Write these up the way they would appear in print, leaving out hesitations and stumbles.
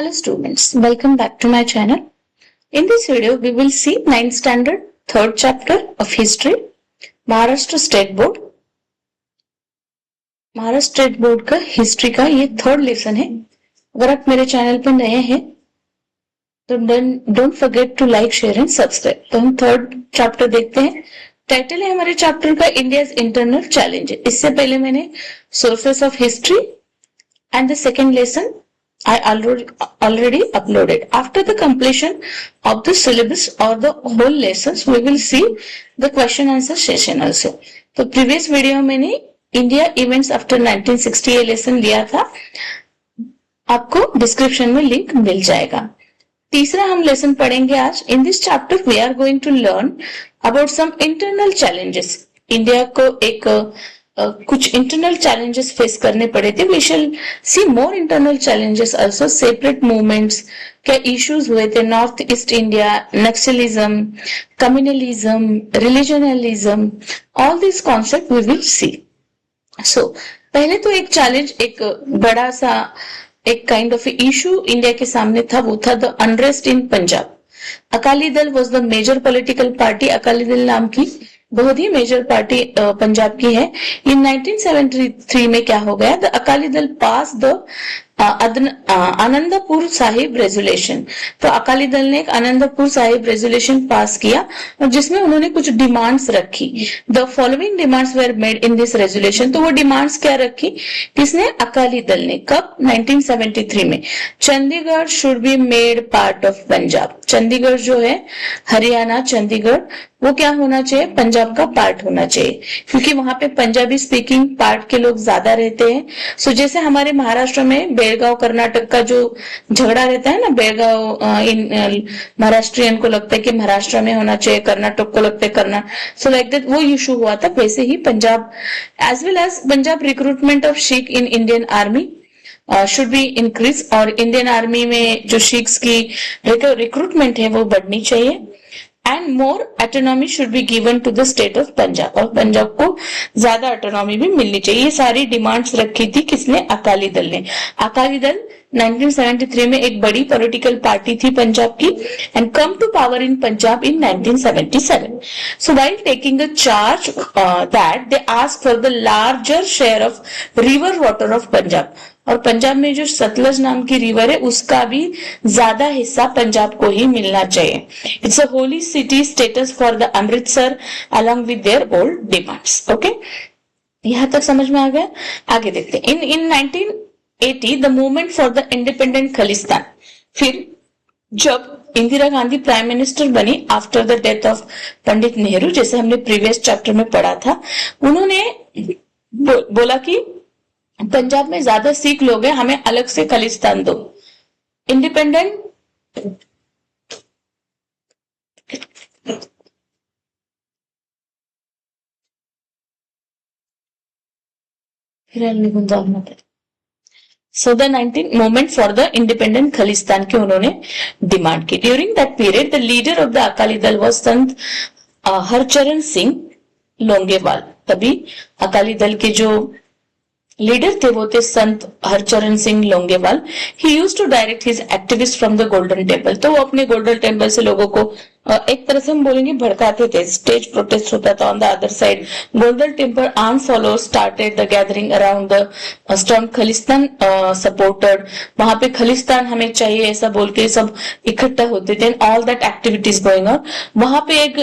Hello students, welcome back to my channel. In this video, we will see 9th standard, 3rd chapter of history, Maharashtra state board. Maharashtra state board का history का ये 3rd lesson है। अगर आप मेरे channel पर नए हैं तो don't forget to like, share and subscribe. तो हम 3rd चैप्टर देखते हैं। टाइटल है हमारे चैप्टर का इंडियाज इंटरनल चैलेंज। इससे पहले मैंने sources of history and the second lesson I already uploaded. After the completion of the syllabus or the whole lessons, we will see the question answer session also. तो previous video में मैंने India events after 1960 ये lesson लिया था, आपको description में link मिल जाएगा। तीसरा हम lesson पढ़ेंगे आज। In this chapter we are going to learn about some internal challenges. India को एक कुछ इंटरनल चैलेंजेस फेस करने पड़े थे। We shall see more internal challenges also, separate movements, क्या इश्यूज हुए थे north east India, naxalism, communalism, regionalism, all this concept we will see. So पहले तो एक चैलेंज, एक बड़ा सा एक काइंड ऑफ इशू इंडिया के सामने था, वो था the unrest in Punjab. Akali Dal was the major political party. Akali Dal नाम की बहुत ही मेजर पार्टी पंजाब की है। इन 1973 में क्या हो गया, the Akali Dal pass the Anandpur Sahib resolution. तो अकाली दल ने एक आनंदपुर साहिब रेजोल्यूशन पास किया और जिसमें उन्होंने कुछ डिमांड्स रखी। The following demands were made in this resolution. तो वो डिमांड्स क्या रखी, किसने, अकाली दल ने। कब, 1973 में। Chandigarh should be made part of Punjab. Chandigarh जो है हरियाणा, चंडीगढ़ वो क्या होना चाहिए, पंजाब का पार्ट होना चाहिए, क्योंकि वहां पे पंजाबी स्पीकिंग पार्ट के लोग ज्यादा रहते हैं। सो जैसे हमारे महाराष्ट्र में बेलगांव कर्नाटक का जो झगड़ा रहता है ना, बेलगांव इन महाराष्ट्रियन को लगता है कि महाराष्ट्र में होना चाहिए, कर्नाटक को लगता है कर्नाटक, सो लाइक दैट वो इशू हुआ था। वैसे ही Punjab as well as Punjab recruitment of Sikh in Indian army should be increase, और इंडियन आर्मी में जो सिख्स की रिक्रूटमेंट है वो बढ़नी चाहिए। And more autonomy should be given to the state of Punjab, और पंजाब को ज्यादा ऑटोनॉमी भी मिलनी चाहिए। ये सारी डिमांड्स रखी थी किसने, अकाली दल ने। अकाली दल 1973 में एक बड़ी पॉलिटिकल पार्टी थी पंजाब की, and come to power in Punjab in 1977. So while taking the charge that they asked for the larger share of river water of Punjab. और पंजाब में जो सतलज नाम की रिवर है उसका भी ज्यादा हिस्सा पंजाब को ही मिलना चाहिए। It's a holy city status for the Amritsar along with their old demands. Okay, यहां तक समझ में आ गया। आगे देखते हैं। इन 1980 the movement for the independent Khalistan. फिर जब इंदिरा गांधी प्राइम मिनिस्टर बनी after the death of Pandit Nehru, जैसे हमने प्रीवियस चैप्टर में पढ़ा था, उन्होंने बोला कि पंजाब में ज्यादा सिख लोग हैं, हमें अलग से खालिस्तान दो। Independent so the 19 movement for the independent Khalistan की उन्होंने डिमांड की। During that period the leader of the Akali Dal was संत हरचरण सिंह लोंगेवाल। तभी अकाली दल के जो लीडर थे वो थे Sant Harcharan Singh Longowal. He used to direct his activist from the golden temple. तो वो अपने गोल्डन टेम्पल से लोगों को एक तरह से हम बोलेंगे भड़काते थे। स्टेज प्रोटेस्ट होता था on the other side. Golden temple arm followers started the gathering around the strong Khalistan supported. वहां पे खालिस्तान हमें चाहिए ऐसा बोल के सब इकट्ठा होते थे। All that activities going on. वहां पे एक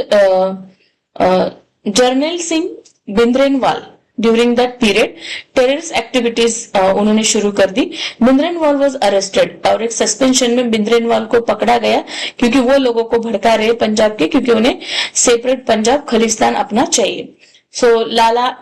Jarnail Singh Bhindranwale during that period terrorist activities उन्होंने शुरू कर दी। भिंद्रेनवाल वाज अरेस्टेड और एक सस्पेंशन में भिंद्रेनवाल को पकड़ा गया क्योंकि वो लोगों को भड़का रहे पंजाब के, क्योंकि उन्हें सेपरेट पंजाब खालिस्तान अपना चाहिए। So Lala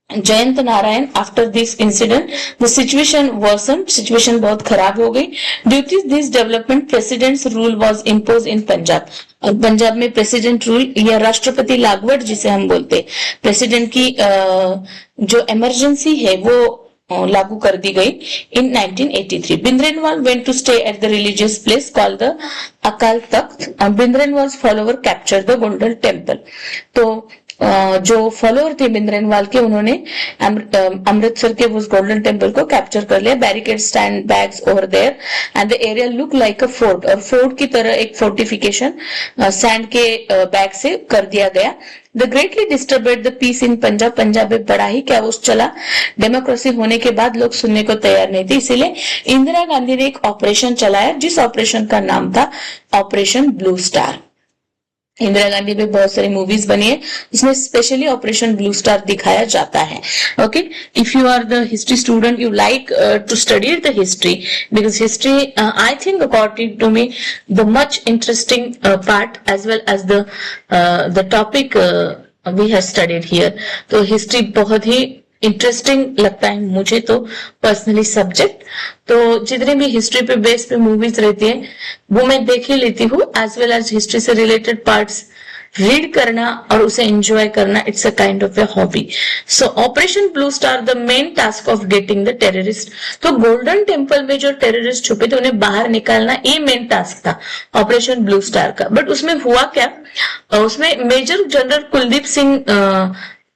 Jayant Narayan after this incident the situation worsen, situation बहुत खराब हो गई। Due to this development president's rule was impose in Punjab. और पंजाब में प्रेसिडेंट रूल या राष्ट्रपति लागवट जिसे हम बोलते, प्रेसिडेंट की जो इमरजेंसी है वो लागू कर दी गई इन 1983. Bhindranwale went to stay at the religious place called the Akal Takht. Bhindranwale's follower captured the Golden Temple. तो जो फॉलोअर थे भिंद्रनवाल के, उन्होंने अमृतसर के उस गोल्डन टेम्पल को कैप्चर कर लिया. Barricade stand bags over there and the area look like a fort, और फोर्ट की तरह एक फोर्टिफिकेशन सैंड के बैग से कर दिया गया. The greatly disturbed the peace in Punjab, Punjab में बड़ा ही कैओस चला. डेमोक्रेसी होने के बाद लोग सुनने को तैयार नहीं थे, इसीलिए इंदिरा गांधी ने एक ऑपरेशन चलाया जिस ऑपरेशन का नाम था Operation blue star. Indira Gandhi पे बहुत सारी मूवीज बनी है, इसमें स्पेशली ऑपरेशन ब्लू स्टार दिखाया जाता है. Okay, if you are the history student, you like to study the history, because history I think according to me the much interesting part as well as the topic we have studied here. तो history बहुत ही interesting लगता है मुझे तो personally subject. तो जितने भी हिस्ट्री पे बेस पे मूवीज रहती है वो मैं देख ही लेती हूँ, एज वेल एज हिस्ट्री से रिलेटेड पार्ट्स रीड करना और उसे एंजॉय करना, it's a kind of a hobby. So operation blue Star, the main task of getting the terrorist. तो गोल्डन टेम्पल में जो टेररिस्ट छुपे थे उन्हें बाहर निकालना, ये मेन टास्क था ऑपरेशन ब्लू स्टार का. बट उसमें हुआ क्या, उसमें Major General Kuldeep Singh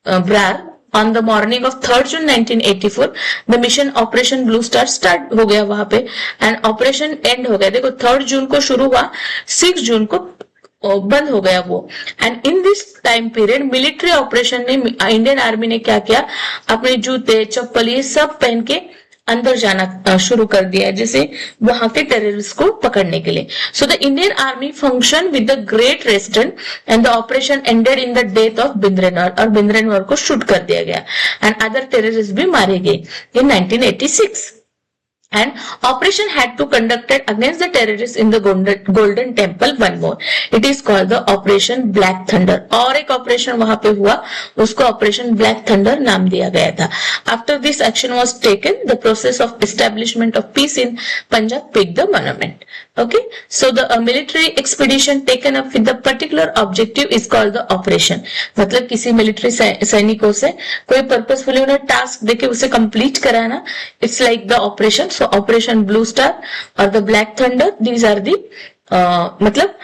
Brar on the morning of 3rd June 1984 the mission Operation Blue Star start हो गया वहां पे and operation end हो गया. देखो 3rd जून को शुरू हुआ, 6 जून को बंद हो गया वो. And in this time period military operation में इंडियन आर्मी ने क्या किया, अपने जूते चप्पल ये सब पहन के अंदर जाना शुरू कर दिया, जैसे वहां के टेररिस्ट को पकड़ने के लिए. So the Indian army function with the great restraint and the operation ended in the death of Bhindranwale, और भिंद्रनवाल को शूट कर दिया गया एंड अदर टेररिस्ट भी मारे गए इन 1986. And operation had to conducted against the terrorists in the golden temple one more. It is called the operation black thunder. और एक ऑपरेशन वहां पे हुआ, उसको ऑपरेशन ब्लैक थंडर नाम दिया गया था. After this action was taken, the process of establishment of peace in Punjab picked the monument. Okay, so the military expedition taken up with the particular objective is called the operation. मतलब किसी military सैनिकों से कोई purposefully उन्हें task देके उसे complete कराना, it's like the operation. So operation blue star और the black thunder, these are the मतलब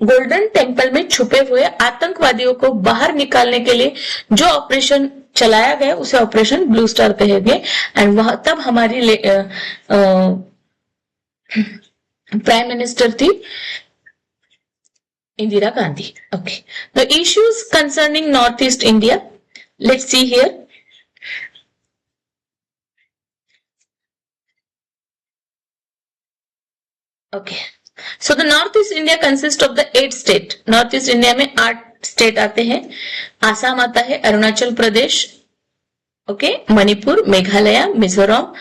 गोल्डन टेम्पल में छुपे हुए आतंकवादियों को बाहर निकालने के लिए जो ऑपरेशन चलाया गया उसे ऑपरेशन ब्लू स्टार कहे गए. एंड वह तब हमारी प्राइम मिनिस्टर थी Indira Gandhi. Okay, the issues concerning north east India, let's see here. Okay, so the north east India consist of the 8 state. North east India में 8 स्टेट आते हैं. आसाम आता है, Arunachal Pradesh, okay, Manipur, Meghalaya, Mizoram,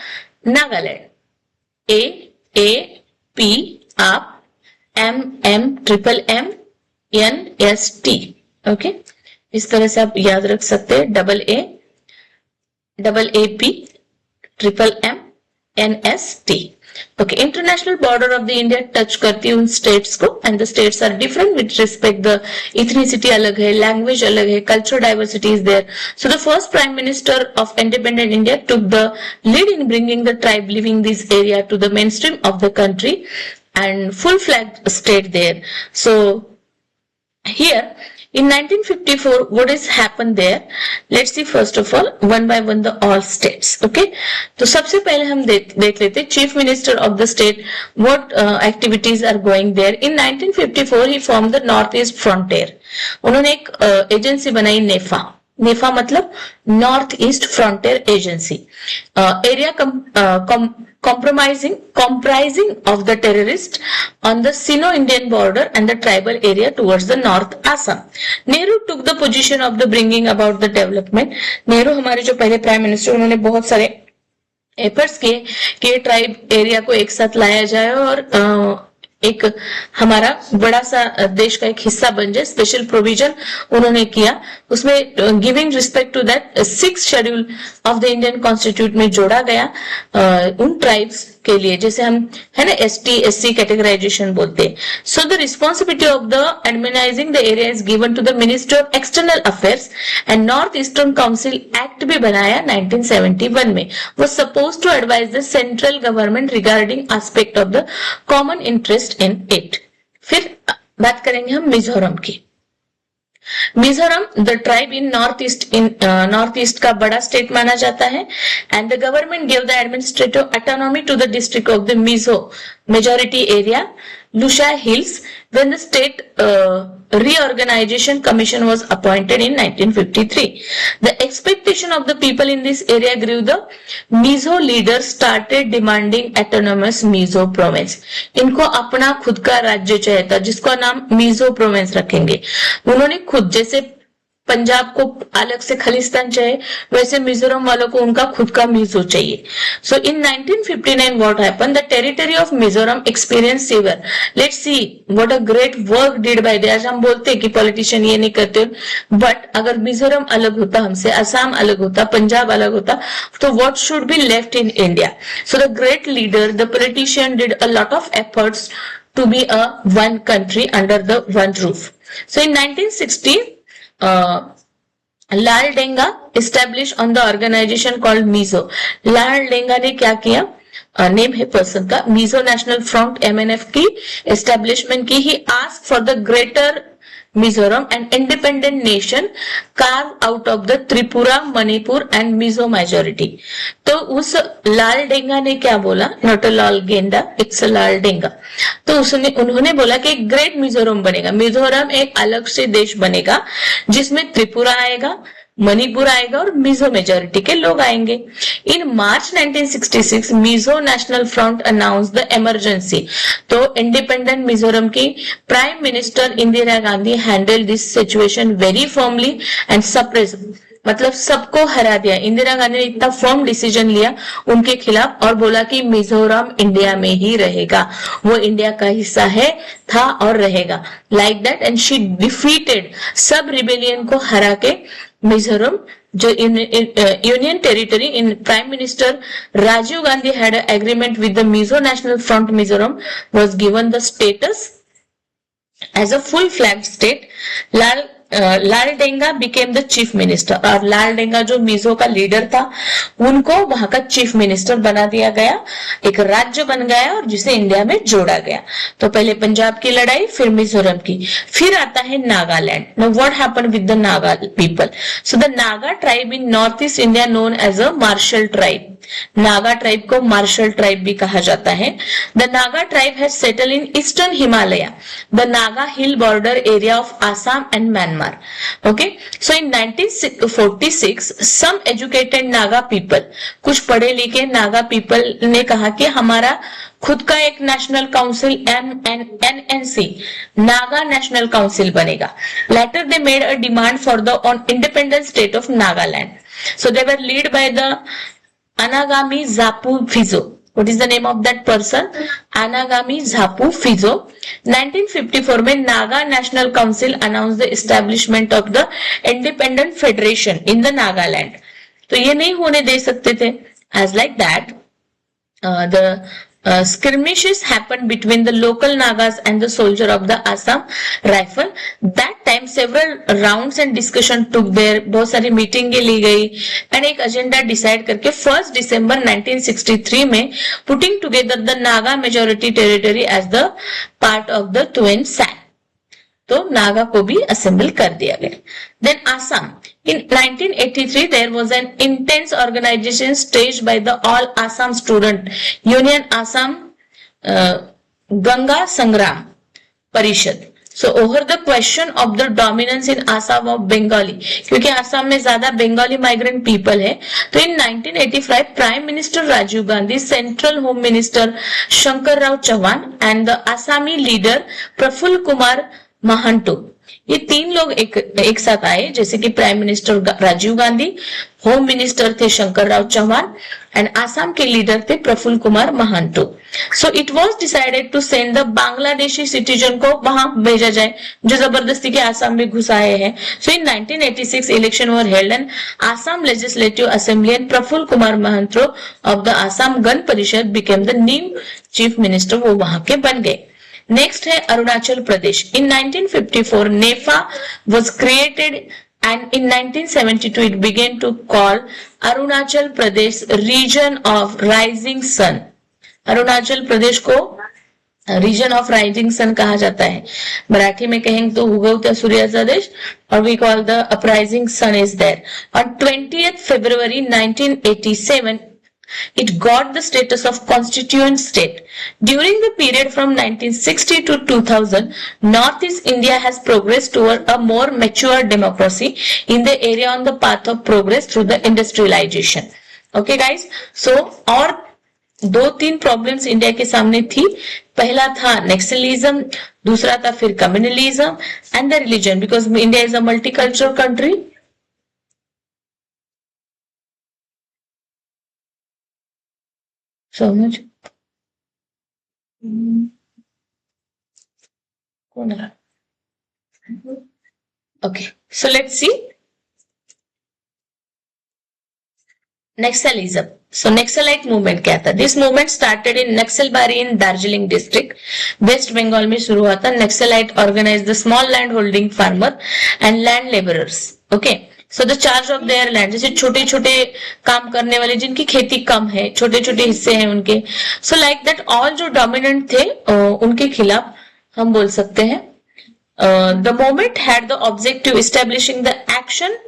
Nagaland. A P आप, M triple M, N S T. Okay, इस तरह से आप याद रख सकते हैं. Double A P, triple M, N S T. Okay, international border of the India touch करती है उन स्टेट्स को, and the states are different with respect the ethnicity अलग है, लैंग्वेज अलग है, cultural diversity is there. So the first prime minister of independent India took the lead in bringing the tribe living this area to the mainstream of the country and full-flagged state there. So here in 1954, what has happened there? Let's see first of all one by one the all states. Okay, तो सबसे पहले हम देख लेते chief minister of the state what activities are going there. In 1954 he formed the North East Frontier. उन्होंने एक agency बनाई, नेफा मतलब north east frontier agency. Area comprising of the terrorists on the Sino-Indian border and the tribal area towards the North Assam. Nehru took the position of the bringing about the development. Nehru हमारे जो पहले prime minister, उन्होंने बहुत सारे efforts किए कि tribe area को एक साथ लाया जाए और एक हमारा बड़ा सा देश का एक हिस्सा बन जाए. स्पेशल प्रोविजन उन्होंने किया, उसमें giving respect to that 6th schedule of the Indian constitute में जोड़ा गया उन ट्राइब्स के लिए, जैसे हम है ना ST SC कैटेगराइजेशन बोलते हैं. So the responsibility of the administering the area is given to the minister of external affairs, and north eastern council act भी बनाया 1971 में. वो suppose to advise the central government regarding aspect of the common interest in it. फिर बात करेंगे हम मिजोरम की. Mizoram the tribe in north east का बड़ा स्टेट माना जाता है and the government give the administrative autonomy to the district of the Mizo majority area Lushai hills when the state reorganization commission was appointed in 1953. The expectation of the people in this area grew. The Mizo leaders started demanding autonomous Mizo province. इनको अपना खुद का राज्य चाहिए था जिसका नाम Mizo province रखेंगे. उन्होंने खुद जैसे पंजाब को अलग से खलिस्तान चाहिए वैसे मिजोरम वालों को उनका खुद का मिजो चाहिए. So in 1959 what happened the territory of Mizoram experience severe. Let's see what a great work did by they. आज हम बोलते हैं कि पॉलिटिशियन ये नहीं करते बट अगर मिजोरम अलग होता हमसे असम अलग होता पंजाब अलग होता तो what should be left in India. So the great leader the politician did a lot of efforts to be a one country under the one roof. So in 1960 Lal Denga established on the organization called Mizo. Lal Denga ने क्या किया? Name है person का. Mizo national front MNF की establishment की. He ask for the greater Mizoram and independent nation carve out of the Tripura Manipur and Mizo majority. तो उस लाल डेंगा ने क्या बोला? नॉट अ लाल गेंडा, इट्स अ लाल डेंगा. तो उन्होंने बोला कि एक ग्रेट मिजोरम बनेगा. मिजोरम एक अलग से देश बनेगा जिसमें त्रिपुरा आएगा, मणिपुर आएगा और मिजो मेजोरिटी के लोग आएंगे. इन मार्च 1966 Mizo national front announce the emergency. तो इंडिपेंडेंट मिजोरम की prime minister Indira Gandhi handle this situation very firmly and suppress. मतलब सबको हरा दिया. इंदिरा गांधी ने इतना फर्म डिसीजन लिया उनके खिलाफ और बोला कि मिजोरम इंडिया में ही रहेगा, वो इंडिया का हिस्सा है, था और रहेगा. Like that and she defeated सब रिबेलियन को हरा के मिजोरम जो union territory in prime minister Rajiv Gandhi had a agreement with the Mizo national front. Mizoram was given the status as a full flag state. Lal Denga became the chief minister. और लाल डेंगा जो मिजो का leader था उनको वहां का चीफ मिनिस्टर बना दिया गया. एक राज्य बन गया और जिसे इंडिया में जोड़ा गया. तो पहले पंजाब की लड़ाई, फिर मिजोरम की, फिर आता है Nagaland. Now what happened with the Naga people? So the Naga tribe in north east India known as a martial tribe. Naga tribe को मार्शल ट्राइब भी कहा जाता है. The Naga tribe has settle in eastern Himalaya, the Naga hill border area of Assam and Myanmar. Okay, so in 1946 some educated Naga people, कुछ पढ़े लिखे Naga people ने कहा कि हमारा खुद का एक national council NNC Naga National council बनेगा. Later they made a demand for the independent state of Nagaland. So they were led by the Anagami Zapu Fizo. What is the name of that person? Anagami Zapu Fizo. 1954 में Naga National Council announce the establishment of the independent federation in the Nagaland. तो ये नहीं होने दे सकते थे. As like that the skirmishes happened between the local Nagas and the soldier of the Assam Rifle. That time several rounds and discussion took there. बहुत सारी meeting ली गई and एक एजेंडा डिसाइड करके 1 दिसंबर 1963 में putting together the Naga majority territory as the part of the twin SAN. तो नागा को भी assemble कर दिया गया. Then Assam. In 1983 there was an intense organization staged by the All Assam Student Union Assam Ganga Sangram Parishad. So over the question of the dominance in Assam of Bengali, क्योंकि आसाम में ज्यादा Bengali migrant people है. तो in 1985 prime minister Rajiv Gandhi, central home minister Shankar Rao Chauhan and the Assamese leader Prafulla Kumar Mahanta, ये तीन लोग एक साथ आए. जैसे कि prime minister Rajiv Gandhi, home minister थे शंकर राव चौहान एंड आसाम के लीडर थे Prafulla Kumar Mahanta. So it was decided to send the Bangladeshi citizen को वहां भेजा जाए जो जबरदस्ती के आसाम में घुस आए हैं. So in 1986 election were held and Assam legislative assembly and Prafulla Kumar Mahanta of the Asom Gana Parishad became the new chief minister. वो वहां के बन गए. नेक्स्ट है अरुणाचल प्रदेश. इन 1954 नेफा was created and in 1972 it began to call Arunachal Pradesh region of rising sun. Arunachal Pradesh को रीजन ऑफ राइजिंग सन कहा जाता है, मराठी में कहेंगे तो उगवत्या सूर्याचा देश, और we call the uprising sun is there. On 20th February 1987 it got the status of constituent state. During the period from 1960 to 2000, Northeast India has progressed toward a more mature democracy in the area on the path of progress through the industrialization. Okay guys, so और दो तीन problems India के सामने थी। पहला था नेक्सलिज्म, दूसरा था फिर communalism and the religion, because India is a multicultural country. समझ कौन है? Okay, so let's see Naxalism. So Naxalite movement क्या था? This movement started in Naxalbari in Darjeeling district, West Bengal में शुरू हुआ था। Naxalite organized the small land holding farmer and land laborers. Okay, so the charge of their land, जैसे छोटे छोटे काम करने वाले जिनकी खेती कम है, छोटे छोटे हिस्से हैं उनके, so like that all जो dominant थे उनके खिलाफ हम बोल सकते हैं। The movement had the objective establishing the action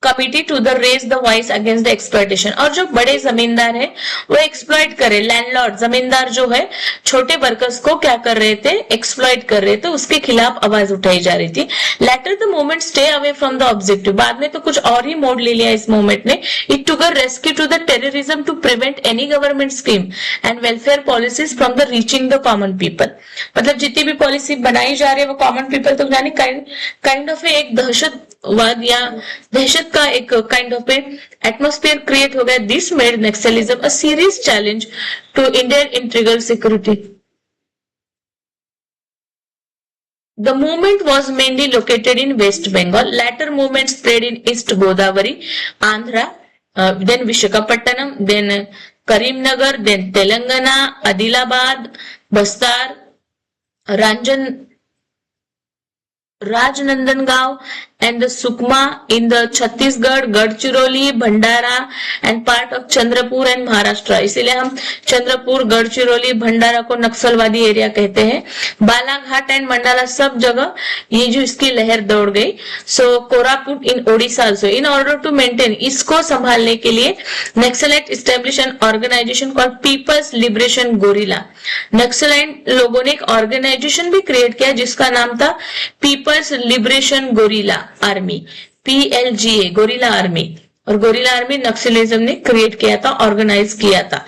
committee to the raise the voice against the exploitation. और जो बड़े जमींदार है वो एक्सप्लॉइट करे, लैंडलॉर्ड जमींदार जो है छोटे वर्कर्स को क्या कर रहे थे, एक्सप्लॉइट कर रहे थे, उसके खिलाफ आवाज उठाई जा रही थी। Later the movement stay away from the objective, बाद में तो कुछ और ही मोड ले लिया इस मूवमेंट ने। It took a rescue to the terrorism to prevent any government scheme and welfare policies from the reaching the common people. मतलब जितनी भी पॉलिसी बनाई जा रही है वो कॉमन पीपल तक जाने काइंड ऑफ एक दहशतवाद या दहशत का एक काइंड ऑफ एटमॉस्फेयर क्रिएट हो गया। This made Naxalism a serious challenge to Indian integral security. The movement was mainly located in West Bengal. Later movement spread in East Godavari, Andhra, then Visakhapatnam, then Karimnagar, then Telangana, Adilabad, Bastar, Rajnandagaon and the Sukma in the Chhattisgarh, Gadchiroli, Bhandara and part of Chandrapur and Maharashtra। इसीलिए हम चंद्रपुर, गढ़चिरौली, भंडारा को नक्सलवादी area कहते हैं। Balaghat and mandala सब जगह ये जो इसकी लहर दौड़ गई। So Koraput in Odisha also. In order to maintain, इसको संभालने के लिए naxalite establish an organization called people's liberation guerrilla. Naxalite लोगों ने एक ऑर्गेनाइजेशन भी क्रिएट किया जिसका नाम था People's liberation Guerrilla Army, PLGA, guerrilla army. और गोरिल्ला आर्मी नक्सलिज्म ने क्रिएट किया था, ऑर्गेनाइज किया था।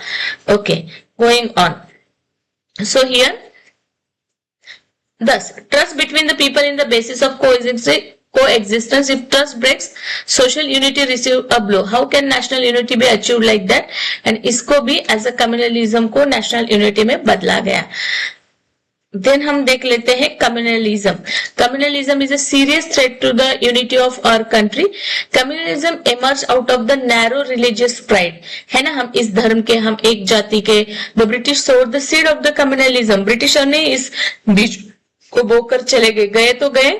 Okay, going on. So here thus trust between the people in the basis of coexistence. If trust breaks, social unity receive a blow. How can national unity be achieved like that? And इसको भी as a communalism को national unity में बदला गया। Then हम देख लेते हैं communalism. Communalism is a serious threat to the unity of our country. Communalism emerge out of the narrow religious pride, है ना, हम इस धर्म के, हम एक जाति के। द ब्रिटिश सोड the seed of the communalism. Britisher ने इस बीज को बोकर चले गए तो गए,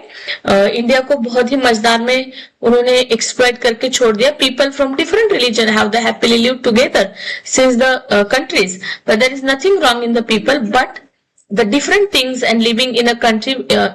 इंडिया को बहुत ही मजेदार में उन्होंने एक्सप्लॉइट करके छोड़ दिया। People from different religion have the happily live together since the countries, but there is nothing wrong in the people, but the different things and living in a country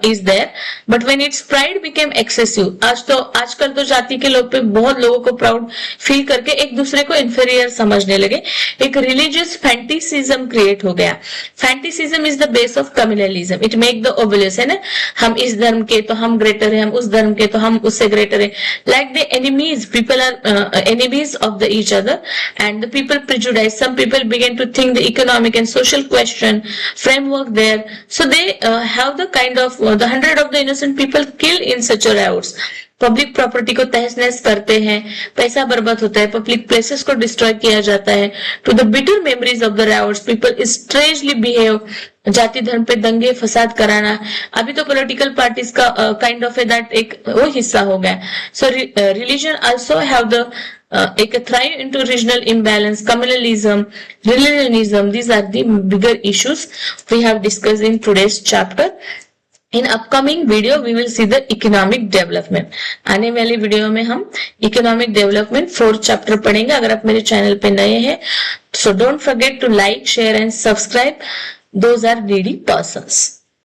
is there, but when its pride became excessive, आजकल तो जाति के लोग पे बहुत लोगों को proud feel करके एक दूसरे को इंफीरियर समझने लगे। एक रिलीजियस फैंटिसिज्म क्रिएट हो गया। Fanaticism is the base of communalism. It make the ओबुलियस, है ना, हम इस धर्म के तो हम ग्रेटर है, हम उस धर्म के तो हम उससे ग्रेटर है। Like the enemies, people are enemies of the each other and the people prejudice. Some people begin to think the economic and social question framework there, so they have the kind of the 100 of the innocent people killed in such a riots. Public property को तहस नहस करते हैं, पैसा बर्बाद होता है, public places को डिस्ट्रॉय किया जाता है। To the bitter memories of the riots people strangely behave. जाति धर्म पे दंगे फसाद कराना, अभी तो पॉलिटिकल पार्टीज का काइंड ऑफ दैट एक वो हिस्सा हो गया। So religion also have the एक thrive into regional imbalance, communalism, religionism. These are the bigger issues we have discussed in today's chapter. In upcoming video we will see the economic development. आने वाली video में हम economic development 4th chapter पढ़ेंगे। अगर आप मेरे channel पे नए हैं so don't forget to like, share and subscribe. Those are needy persons.